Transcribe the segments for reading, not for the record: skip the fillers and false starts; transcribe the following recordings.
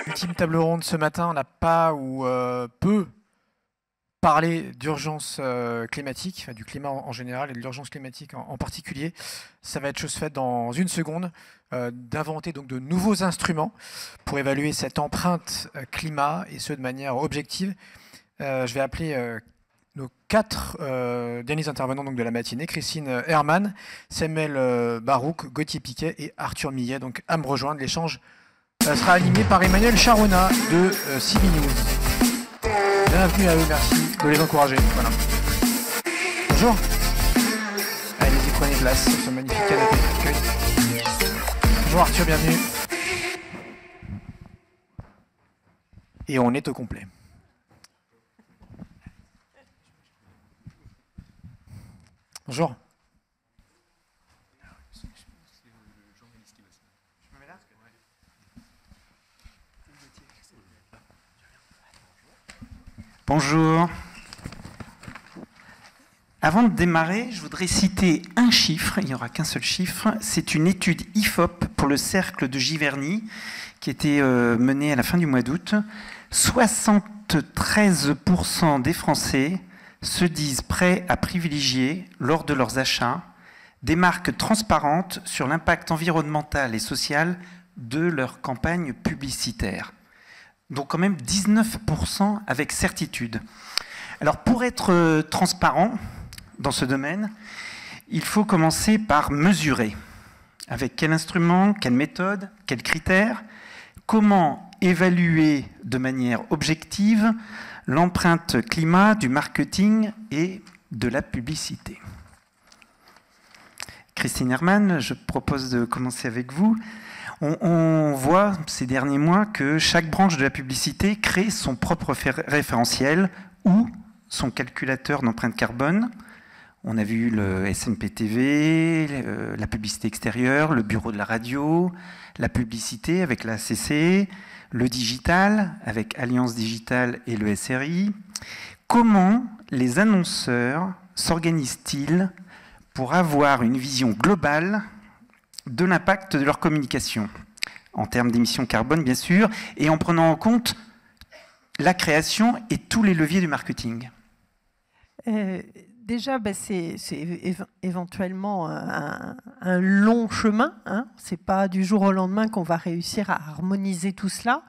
Ultime table ronde ce matin, on n'a pas ou peu parlé d'urgence climatique, enfin, du climat en général et de l'urgence climatique en particulier. Ça va être chose faite dans une seconde, d'inventer donc de nouveaux instruments pour évaluer cette empreinte climat et ce de manière objective. Je vais appeler nos 4 derniers intervenants donc, de la matinée, Christine Herman, Samuel Barouk, Gauthier Piquet et Arthur Millet, donc à me rejoindre. L'échange sera animé par Emmanuel Charona de CB News. Bienvenue à eux, merci de les encourager. Voilà. Bonjour. Allez-y, prenez place sur ce magnifique canapé d'accueil. Bonjour Arthur, bienvenue. Et on est au complet. Bonjour. Bonjour. Avant de démarrer, je voudrais citer un chiffre, il n'y aura qu'un seul chiffre, c'est une étude IFOP pour le cercle de Giverny qui a été menée à la fin du mois d'août. 73% des Français se disent prêts à privilégier, lors de leurs achats, des marques transparentes sur l'impact environnemental et social de leur campagne publicitaire. Donc quand même 19% avec certitude. Alors pour être transparent dans ce domaine, il faut commencer par mesurer. Avec quel instrument, quelle méthode, quels critères, comment évaluer de manière objective l'empreinte climat du marketing et de la publicité. Christine Herman, je propose de commencer avec vous. On voit ces derniers mois que chaque branche de la publicité crée son propre référentiel ou son calculateur d'empreinte carbone. On a vu le SMPTV, la publicité extérieure, le bureau de la radio, la publicité avec la CC, le digital avec Alliance Digitale et le SRI. Comment les annonceurs s'organisent-ils pour avoir une vision globale de l'impact de leur communication, en termes d'émissions carbone bien sûr, et en prenant en compte la création et tous les leviers du marketing? Déjà, c'est éventuellement un long chemin. Hein. Ce n'est pas du jour au lendemain qu'on va réussir à harmoniser tout cela.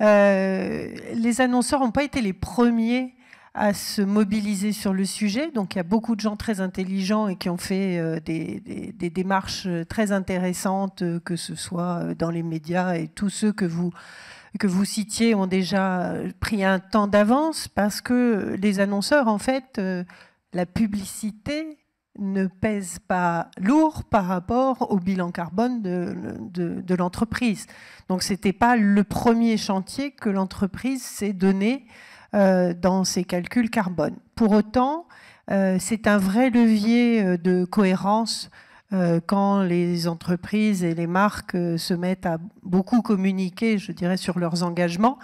Les annonceurs n'ont pas été les premiers à se mobiliser sur le sujet. Donc il y a beaucoup de gens très intelligents et qui ont fait des démarches très intéressantes, que ce soit dans les médias, et tous ceux que vous citiez ont déjà pris un temps d'avance, parce que les annonceurs, en fait, la publicité ne pèse pas lourd par rapport au bilan carbone de l'entreprise. Donc ce n'était pas le premier chantier que l'entreprise s'est donné dans ses calculs carbone. Pour autant, c'est un vrai levier de cohérence quand les entreprises et les marques se mettent à beaucoup communiquer, je dirais, sur leurs engagements.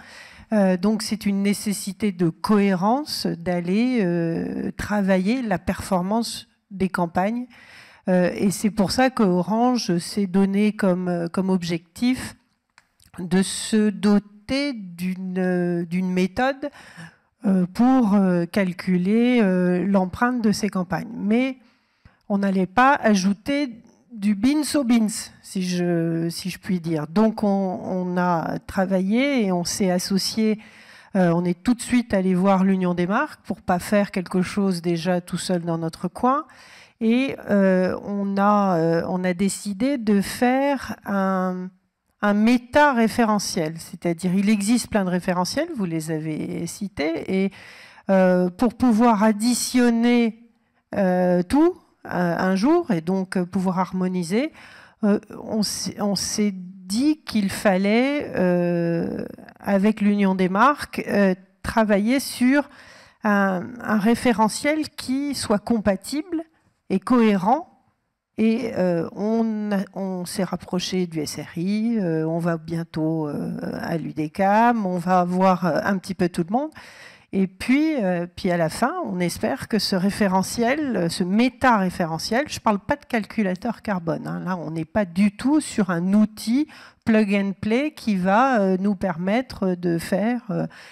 Donc c'est une nécessité de cohérence d'aller travailler la performance des campagnes. Et c'est pour ça qu'Orange s'est donné comme objectif de se doter d'une méthode pour calculer l'empreinte de ces campagnes. Mais on n'allait pas ajouter du beans au beans, si je puis dire. Donc on a travaillé et on s'est associé, on est tout de suite allé voir l'Union des marques pour ne pas faire quelque chose déjà tout seul dans notre coin. Et on a décidé de faire un méta-référentiel, c'est-à-dire il existe plein de référentiels, vous les avez cités, et pour pouvoir additionner tout un jour et donc pouvoir harmoniser, on s'est dit qu'il fallait, avec l'Union des marques, travailler sur un référentiel qui soit compatible et cohérent. Et on s'est rapproché du SRI, on va bientôt à l'UDECAM, on va voir un petit peu tout le monde. Et puis à la fin, on espère que ce référentiel, ce méta-référentiel, je ne parle pas de calculateur carbone, hein, là on n'est pas du tout sur un outil plug and play qui va nous permettre de faire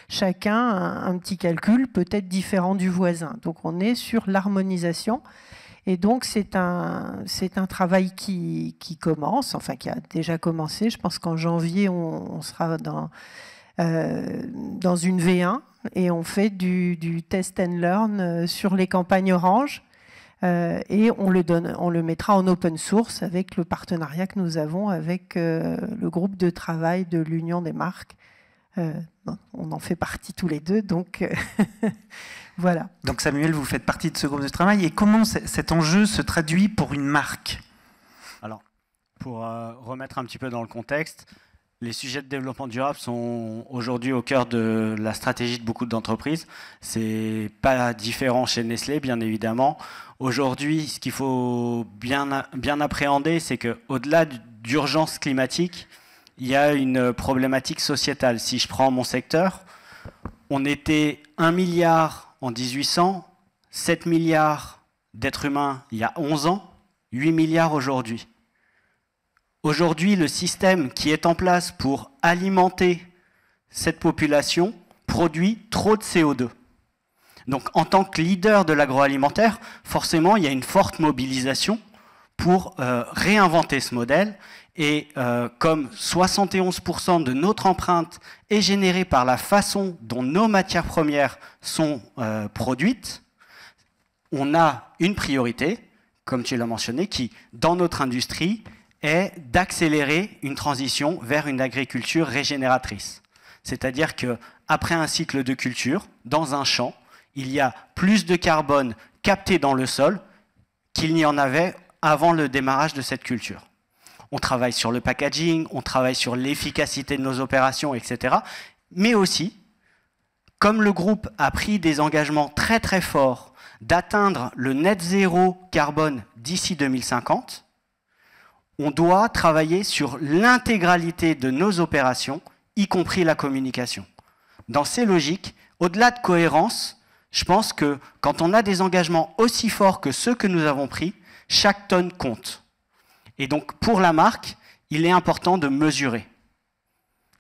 chacun un petit calcul peut-être différent du voisin. Donc on est sur l'harmonisation. Et donc c'est un travail qui commence, enfin qui a déjà commencé. Je pense qu'en janvier, on sera dans une V1 et on fait du test and learn sur les campagnes Orange. Et on le mettra en open source avec le partenariat que nous avons avec le groupe de travail de l'Union des marques. On en fait partie tous les deux, donc voilà. Donc Samuel, vous faites partie de ce groupe de travail. Et comment cet enjeu se traduit pour une marque? Alors, pour remettre un petit peu dans le contexte, les sujets de développement durable sont aujourd'hui au cœur de la stratégie de beaucoup d'entreprises. C'est pas différent chez Nestlé, bien évidemment. Aujourd'hui, ce qu'il faut bien appréhender, c'est qu'au-delà d'urgence climatique, il y a une problématique sociétale. Si je prends mon secteur, on était 1 milliard en 1800, 7 milliards d'êtres humains il y a 11 ans, 8 milliards aujourd'hui. Aujourd'hui, le système qui est en place pour alimenter cette population produit trop de CO2. Donc, en tant que leader de l'agroalimentaire, forcément, il y a une forte mobilisation pour réinventer ce modèle. Et comme 71% de notre empreinte est générée par la façon dont nos matières premières sont produites, on a une priorité, comme tu l'as mentionné, qui, dans notre industrie, est d'accélérer une transition vers une agriculture régénératrice. C'est-à-dire qu'après un cycle de culture, dans un champ, il y a plus de carbone capté dans le sol qu'il n'y en avait avant le démarrage de cette culture. On travaille sur le packaging, on travaille sur l'efficacité de nos opérations, etc. Mais aussi, comme le groupe a pris des engagements très très forts d'atteindre le net zéro carbone d'ici 2050, on doit travailler sur l'intégralité de nos opérations, y compris la communication. Dans ces logiques, au-delà de cohérence, je pense que quand on a des engagements aussi forts que ceux que nous avons pris, chaque tonne compte. Et donc, pour la marque, il est important de mesurer.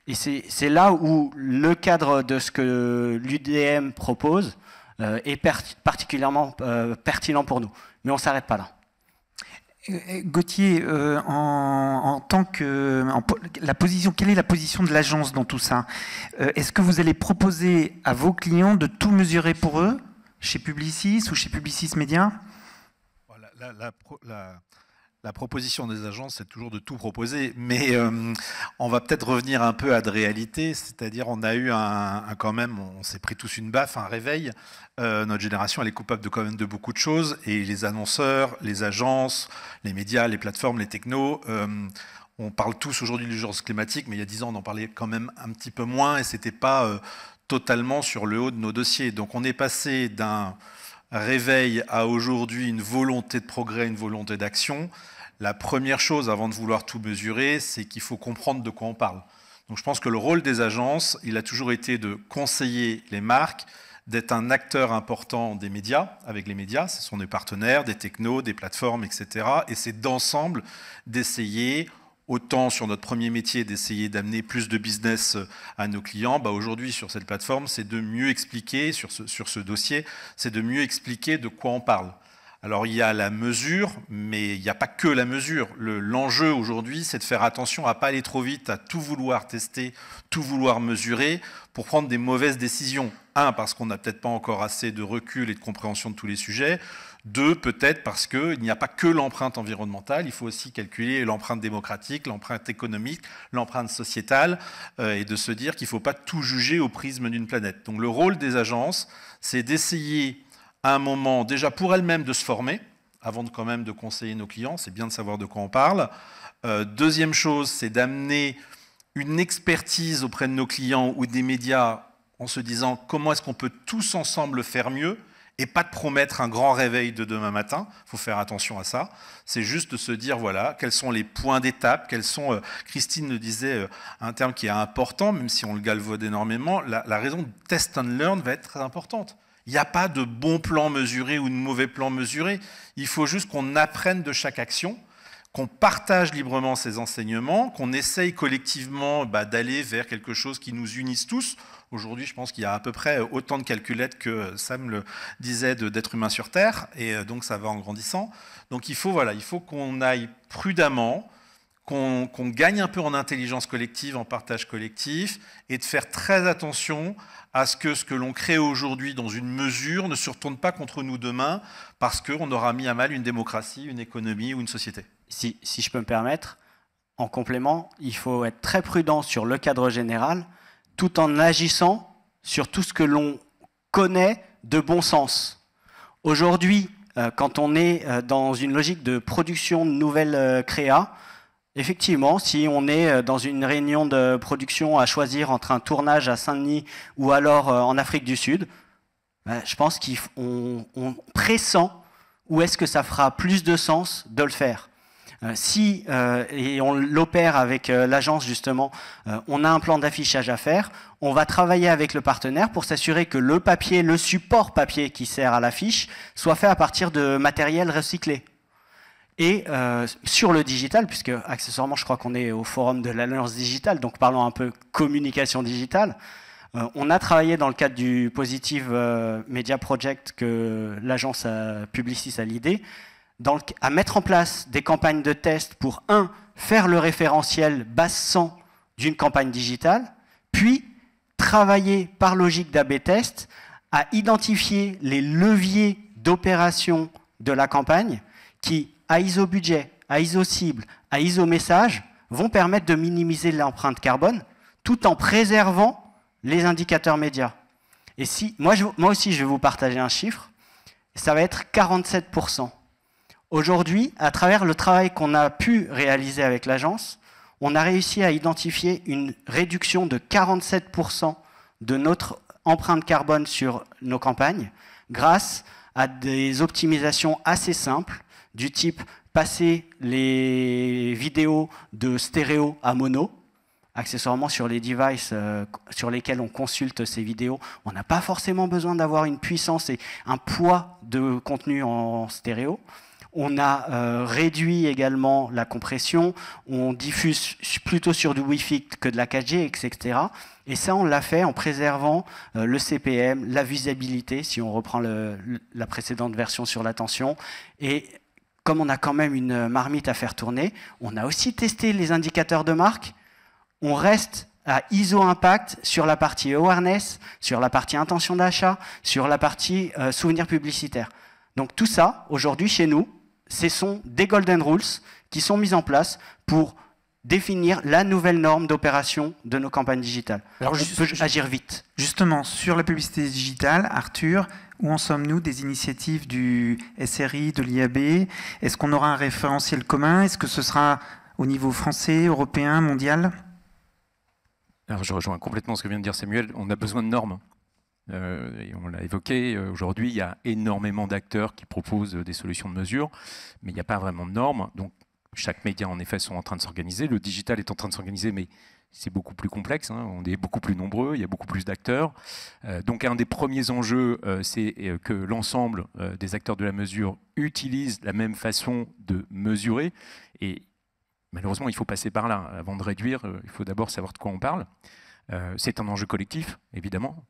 Et c'est là où le cadre de ce que l'UDM propose est particulièrement pertinent pour nous. Mais on ne s'arrête pas là. Gauthier, quelle est la position de l'agence dans tout ça? Est-ce que vous allez proposer à vos clients de tout mesurer pour eux, chez Publicis ou chez Publicis Média? La proposition des agences, c'est toujours de tout proposer, mais on va peut-être revenir un peu à de réalité, c'est-à-dire on a eu quand même, on s'est pris tous une baffe, un réveil. Notre génération, elle est coupable quand même de beaucoup de choses, et les annonceurs, les agences, les médias, les plateformes, les technos, on parle tous aujourd'hui de l'urgence climatique, mais il y a 10 ans, on en parlait quand même un petit peu moins, et c'était pas totalement sur le haut de nos dossiers. Donc on est passé d'un réveil à aujourd'hui une volonté de progrès, une volonté d'action. La première chose, avant de vouloir tout mesurer, c'est qu'il faut comprendre de quoi on parle. Donc je pense que le rôle des agences, il a toujours été de conseiller les marques, d'être un acteur important des médias, avec les médias, ce sont des partenaires, des technos, des plateformes, etc. Et c'est d'ensemble d'essayer, autant sur notre premier métier, d'essayer d'amener plus de business à nos clients. Aujourd'hui, sur cette plateforme, c'est de mieux expliquer, sur ce dossier, c'est de mieux expliquer de quoi on parle. Alors, il y a la mesure, mais il n'y a pas que la mesure. L'enjeu aujourd'hui, c'est de faire attention à ne pas aller trop vite, à tout vouloir tester, tout vouloir mesurer, pour prendre des mauvaises décisions. Un, parce qu'on n'a peut-être pas encore assez de recul et de compréhension de tous les sujets. Deux, peut-être parce qu'il n'y a pas que l'empreinte environnementale, il faut aussi calculer l'empreinte démocratique, l'empreinte économique, l'empreinte sociétale, et de se dire qu'il ne faut pas tout juger au prisme d'une planète. Donc le rôle des agences, c'est d'essayer à un moment, déjà pour elles-mêmes, de se former, avant quand même de conseiller nos clients, c'est bien de savoir de quoi on parle. Deuxième chose, c'est d'amener une expertise auprès de nos clients ou des médias en se disant comment est-ce qu'on peut tous ensemble faire mieux, et pas de promettre un grand réveil de demain matin. Il faut faire attention à ça. C'est juste de se dire, voilà, quels sont les points d'étape, quels sont, Christine le disait, un terme qui est important, même si on le galvaude énormément, la raison de test and learn va être très importante. Il n'y a pas de bon plan mesuré ou de mauvais plan mesuré. Il faut juste qu'on apprenne de chaque action, qu'on partage librement ces enseignements, qu'on essaye collectivement d'aller vers quelque chose qui nous unisse tous. Aujourd'hui, je pense qu'il y a à peu près autant de calculettes que Sam le disait d'êtres humains sur Terre, et donc ça va en grandissant. Donc il faut qu'on aille prudemment, qu'on gagne un peu en intelligence collective, en partage collectif, et de faire très attention à ce que l'on crée aujourd'hui dans une mesure ne se retourne pas contre nous demain, parce qu'on aura mis à mal une démocratie, une économie ou une société. Si je peux me permettre, en complément, il faut être très prudent sur le cadre général, tout en agissant sur tout ce que l'on connaît de bon sens. Aujourd'hui, quand on est dans une logique de production de nouvelles créas, effectivement, si on est dans une réunion de production à choisir entre un tournage à Saint-Denis ou alors en Afrique du Sud, je pense qu'on pressent où est-ce que ça fera plus de sens de le faire. Et on l'opère avec l'agence justement, on a un plan d'affichage à faire, on va travailler avec le partenaire pour s'assurer que le papier, le support papier qui sert à l'affiche soit fait à partir de matériel recyclé. Et sur le digital, puisque accessoirement je crois qu'on est au forum de l'Alliance digitale, donc parlons un peu communication digitale, on a travaillé dans le cadre du Positive Media Project que l'agence Publicis a l'idée, à mettre en place des campagnes de test pour, faire le référentiel base 100 d'une campagne digitale, puis travailler par logique d'A/B test à identifier les leviers d'opération de la campagne qui, à ISO budget, à ISO cible, à ISO message, vont permettre de minimiser l'empreinte carbone tout en préservant les indicateurs médias. Et moi aussi, je vais vous partager un chiffre, ça va être 47%. Aujourd'hui, à travers le travail qu'on a pu réaliser avec l'agence, on a réussi à identifier une réduction de 47% de notre empreinte carbone sur nos campagnes grâce à des optimisations assez simples du type passer les vidéos de stéréo à mono. Accessoirement, sur les devices sur lesquels on consulte ces vidéos, on n'a pas forcément besoin d'avoir une puissance et un poids de contenu en stéréo. On a réduit également la compression, on diffuse plutôt sur du Wi-Fi que de la 4G, etc. Et ça, on l'a fait en préservant le CPM, la visibilité, si on reprend la précédente version sur l'attention. Et comme on a quand même une marmite à faire tourner, on a aussi testé les indicateurs de marque. On reste à ISO impact sur la partie awareness, sur la partie intention d'achat, sur la partie souvenir publicitaire. Donc tout ça, aujourd'hui, chez nous, ce sont des golden rules qui sont mises en place pour définir la nouvelle norme d'opération de nos campagnes digitales. Alors, on peut agir vite. Justement, sur la publicité digitale, Arthur, où en sommes-nous des initiatives du SRI, de l'IAB? Est-ce qu'on aura un référentiel commun? Est-ce que ce sera au niveau français, européen, mondial? Alors, je rejoins complètement ce que vient de dire Samuel. On a besoin de normes. Et on l'a évoqué, aujourd'hui, il y a énormément d'acteurs qui proposent des solutions de mesure, mais il n'y a pas vraiment de normes. Donc, chaque média, en effet, sont en train de s'organiser. Le digital est en train de s'organiser, mais c'est beaucoup plus complexe. On est beaucoup plus nombreux, il y a beaucoup plus d'acteurs. Donc, un des premiers enjeux, c'est que l'ensemble des acteurs de la mesure utilisent la même façon de mesurer. Et malheureusement, il faut passer par là. Avant de réduire, il faut d'abord savoir de quoi on parle. C'est un enjeu collectif, évidemment.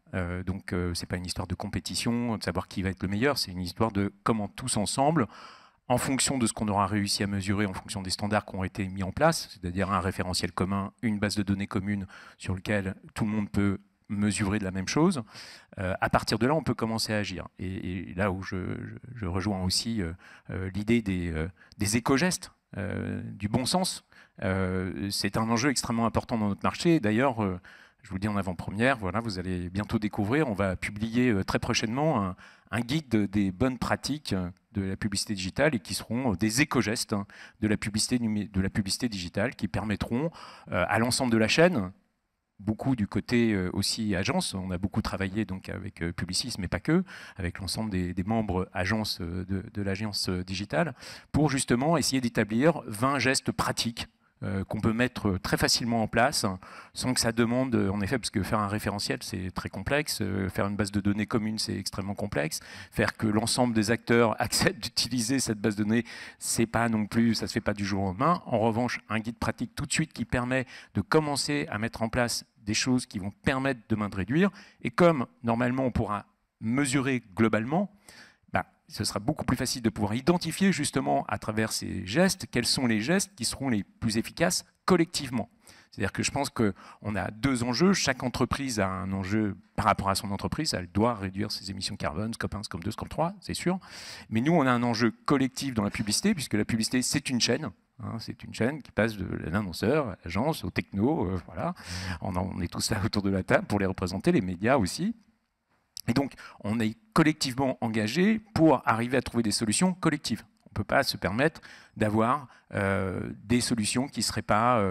Donc, ce n'est pas une histoire de compétition, de savoir qui va être le meilleur. C'est une histoire de comment tous ensemble, en fonction de ce qu'on aura réussi à mesurer, en fonction des standards qui ont été mis en place, c'est-à-dire un référentiel commun, une base de données commune sur laquelle tout le monde peut mesurer de la même chose. À partir de là, on peut commencer à agir. Et là où je rejoins aussi l'idée des éco-gestes, du bon sens, c'est un enjeu extrêmement important dans notre marché. D'ailleurs, je vous le dis en avant-première, voilà, vous allez bientôt découvrir, on va publier très prochainement un guide des bonnes pratiques de la publicité digitale et qui seront des éco-gestes de la publicité digitale qui permettront à l'ensemble de la chaîne beaucoup du côté aussi agence. On a beaucoup travaillé donc avec Publicis, mais pas que, avec l'ensemble des membres agences de l'agence digitale, pour justement essayer d'établir 20 gestes pratiques qu'on peut mettre très facilement en place, sans que ça demande, en effet, parce que faire un référentiel, c'est très complexe, faire une base de données commune, c'est extrêmement complexe, faire que l'ensemble des acteurs acceptent d'utiliser cette base de données, c'est pas non plus, ça se fait pas du jour au lendemain. En revanche, un guide pratique tout de suite qui permet de commencer à mettre en place des choses qui vont permettre demain de réduire, et comme normalement on pourra mesurer globalement, ce sera beaucoup plus facile de pouvoir identifier justement à travers ces gestes quels sont les gestes qui seront les plus efficaces collectivement. C'est-à-dire que je pense qu'on a deux enjeux. Chaque entreprise a un enjeu par rapport à son entreprise. Elle doit réduire ses émissions carbone, scope 1, scope 2, scope 3, c'est sûr. Mais nous, on a un enjeu collectif dans la publicité, puisque la publicité, c'est une chaîne. C'est une chaîne qui passe de l'annonceur à l'agence, au techno. Voilà. On est tous là autour de la table pour les représenter, les médias aussi. Et donc, on est collectivement engagé pour arriver à trouver des solutions collectives. On ne peut pas se permettre d'avoir des solutions qui ne seraient pas,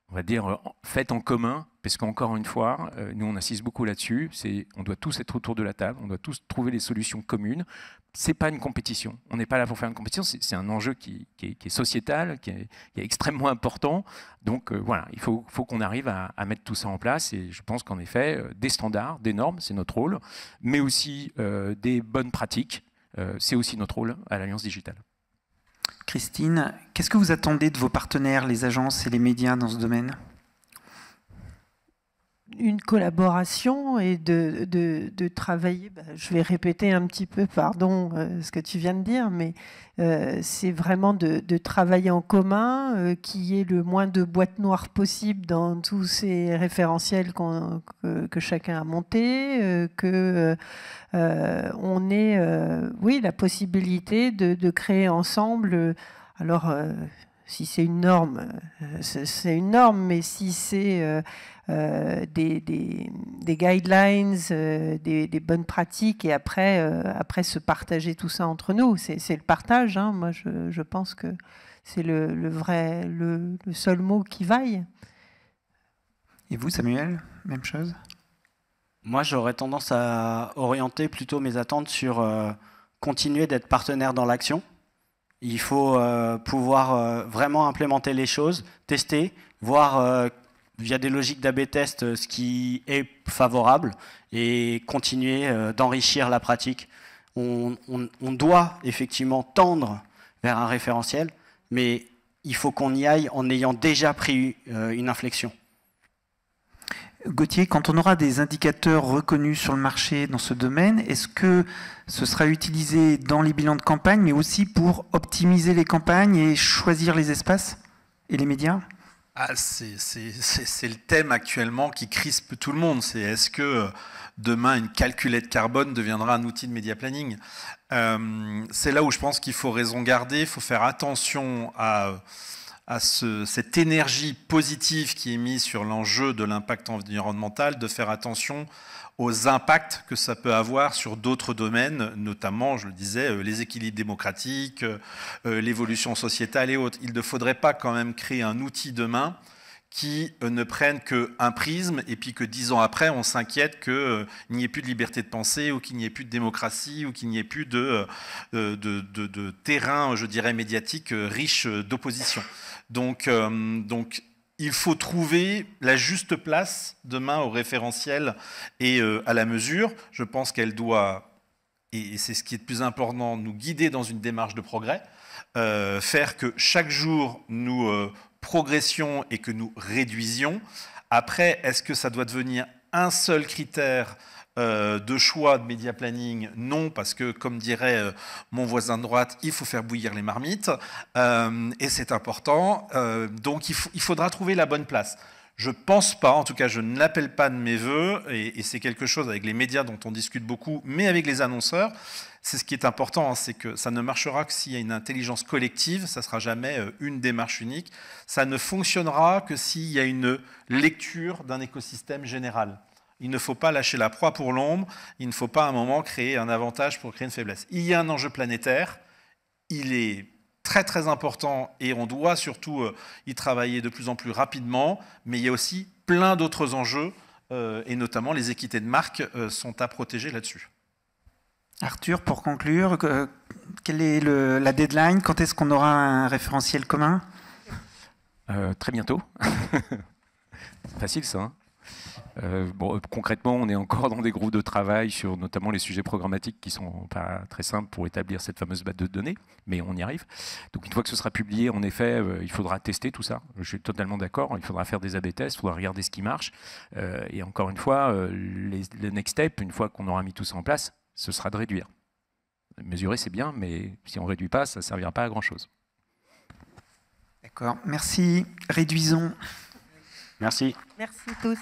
on va dire, faites en commun, parce qu'encore une fois, nous on insiste beaucoup là-dessus, on doit tous être autour de la table, on doit tous trouver des solutions communes. Ce n'est pas une compétition, on n'est pas là pour faire une compétition, c'est un enjeu qui est sociétal, qui est extrêmement important. Donc voilà, il faut qu'on arrive à mettre tout ça en place, et je pense qu'en effet, des standards, des normes, c'est notre rôle, mais aussi des bonnes pratiques, c'est aussi notre rôle à l'Alliance Digitale. Christine, qu'est-ce que vous attendez de vos partenaires, les agences et les médias dans ce domaine ? Une collaboration et de travailler, je vais répéter un petit peu, pardon, ce que tu viens de dire, mais c'est vraiment de travailler en commun, qu'il y ait le moins de boîtes noires possible dans tous ces référentiels que chacun a montés, on ait oui, la possibilité de créer ensemble, alors si c'est une norme, c'est une norme, mais si c'est des guidelines, des bonnes pratiques, et après se partager tout ça entre nous. C'est le partage, hein. Moi je pense que c'est le seul mot qui vaille. Et vous, Samuel, même chose ? Moi, j'aurais tendance à orienter plutôt mes attentes sur continuer d'être partenaire dans l'action. Il faut pouvoir vraiment implémenter les choses, tester, voir via des logiques d'A/B test ce qui est favorable et continuer d'enrichir la pratique. On doit effectivement tendre vers un référentiel, mais il faut qu'on y aille en ayant déjà pris une inflexion. Gauthier, quand on aura des indicateurs reconnus sur le marché dans ce domaine, est-ce que ce sera utilisé dans les bilans de campagne, mais aussi pour optimiser les campagnes et choisir les espaces et les médias ? C'est le thème actuellement qui crispe tout le monde. C'est est-ce que demain une calculette carbone deviendra un outil de média planning ? C'est là où je pense qu'il faut raison garder, il faut faire attention à cette énergie positive qui est mise sur l'enjeu de l'impact environnemental, de faire attention aux impacts que ça peut avoir sur d'autres domaines, notamment, je le disais, les équilibres démocratiques, l'évolution sociétale et autres. Il ne faudrait pas quand même créer un outil demain qui ne prenne qu'un prisme et puis que 10 ans après, on s'inquiète qu'il n'y ait plus de liberté de penser ou qu'il n'y ait plus de démocratie ou qu'il n'y ait plus de terrain, je dirais, médiatique riche d'opposition. Donc, il faut trouver la juste place demain au référentiel et à la mesure. Je pense qu'elle doit, et c'est ce qui est le plus important, nous guider dans une démarche de progrès, faire que chaque jour nous progressions et que nous réduisions. Après, est-ce que ça doit devenir un seul critère de choix de média planning? Non, parce que, comme dirait mon voisin de droite, il faut faire bouillir les marmites, et c'est important. Donc, il faudra trouver la bonne place. Je ne pense pas, en tout cas, je ne l'appelle pas de mes voeux, et c'est quelque chose avec les médias dont on discute beaucoup, mais avec les annonceurs, c'est ce qui est important, hein, c'est que ça ne marchera que s'il y a une intelligence collective, ça ne sera jamais une démarche unique, ça ne fonctionnera que s'il y a une lecture d'un écosystème général. Il ne faut pas lâcher la proie pour l'ombre, il ne faut pas à un moment créer un avantage pour créer une faiblesse. Il y a un enjeu planétaire, il est très très important et on doit surtout y travailler de plus en plus rapidement, mais il y a aussi plein d'autres enjeux, et notamment les équités de marque sont à protéger là-dessus. Arthur, pour conclure, quelle est la deadline? Quand est-ce qu'on aura un référentiel commun? Très bientôt. C'est facile ça. Hein. Concrètement, on est encore dans des groupes de travail sur notamment les sujets programmatiques qui sont pas très simples pour établir cette fameuse base de données, mais on y arrive. Donc une fois que ce sera publié, en effet, il faudra tester tout ça. Je suis totalement d'accord. Il faudra faire des A/B tests, il faudra regarder ce qui marche. Et encore une fois, les next step, une fois qu'on aura mis tout ça en place, ce sera de réduire. Mesurer, c'est bien, mais si on ne réduit pas, ça ne servira pas à grand-chose. D'accord, merci. Réduisons. Merci. Merci tous.